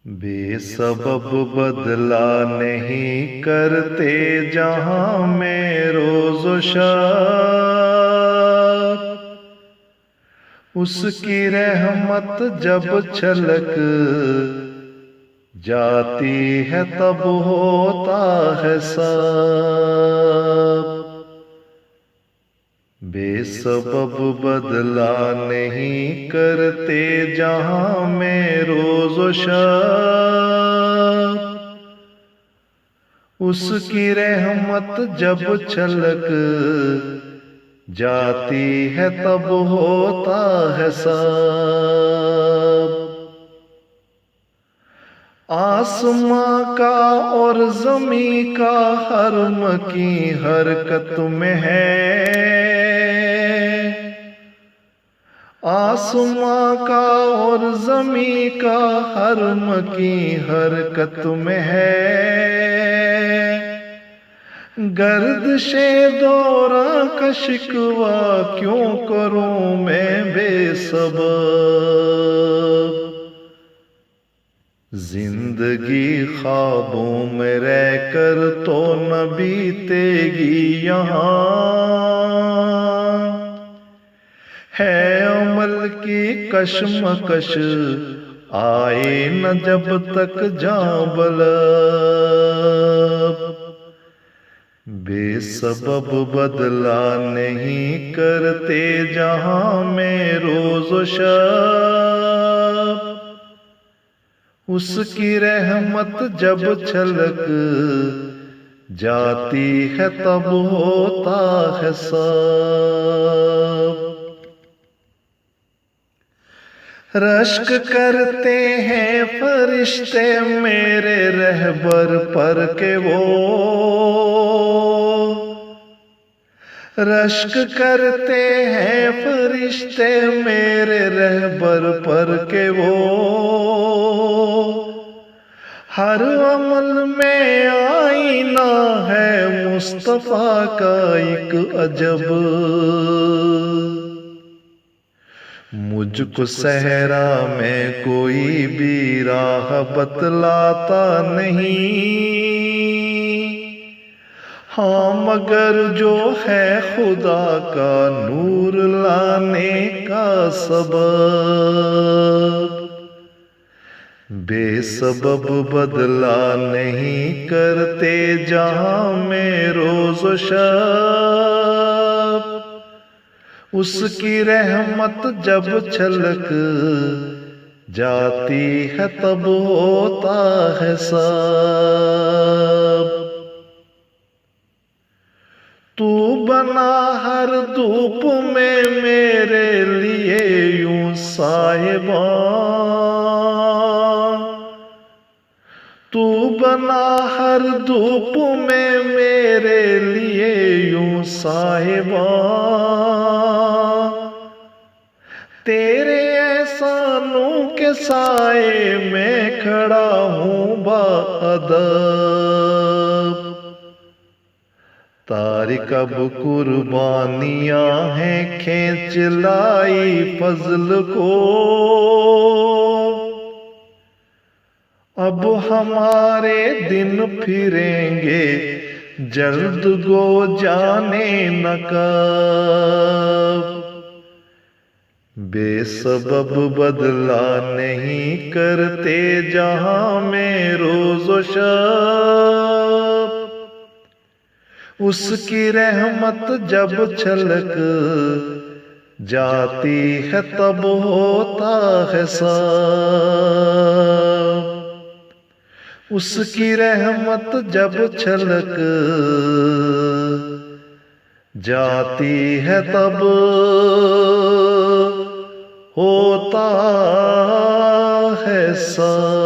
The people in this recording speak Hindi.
बेसबब बदला नहीं करते जहां में रोज़ो शब। उसकी रहमत जब छलक जाती है तब होता है सब। बेसबब बदला नहीं करते जहां में रोज़ो शब। उसकी रहमत जब छलक जाती है तब होता है सब। आसमां का और ज़मीं का हरम की हरकत में है। आसमां का और ज़मीं का हरम की हरकत में है। गर्दिशे दौरा का शिकवा क्यों करूं मैं बेसबब। जिंदगी ख्वाबों में रहकर तो न बीतेगी यहाँ। है अमल की कश्मकश आए न जब तक जाबलब। बेसबब बदला नहीं करते जहां में रोज़ो शब। उसकी रहमत जब छलक जाती है तब होता है सब। रश्क करते हैं फरिश्ते मेरे रहबर पर के वो। रश्क करते हैं फरिश्ते मेरे रहबर पर के वो। हर अमल में आईना है मुस्तफा का एक अजब। मुझको सहरा में कोई भी राह बतलाता नहीं। हाँ मगर जो है खुदा का नूर लाने का सबब। बेसबब बदला नहीं करते जहां में रोज़ो शब। उसकी रहमत जब छलक जाती है तब होता है सब। तू बना हर धूप में मेरे लिए यूं साहिबा। तू बना हर धूप में मेरे लिए यूं साहिबा। तेरे एहसानों के साए में खड़ा हूँ बाअदब। तारिक अब कुर्बानियाँ हैं खींच लाई फजल को। अब हमारे दिन फिरेंगे जल्द गो जाने न कब। बेसबब बदला नहीं करते जहां में रोज़ो शब। उसकी रहमत जब छलक जाती है तब होता है सब। उसकी रहमत जब छलक जाती है तब होता है सब।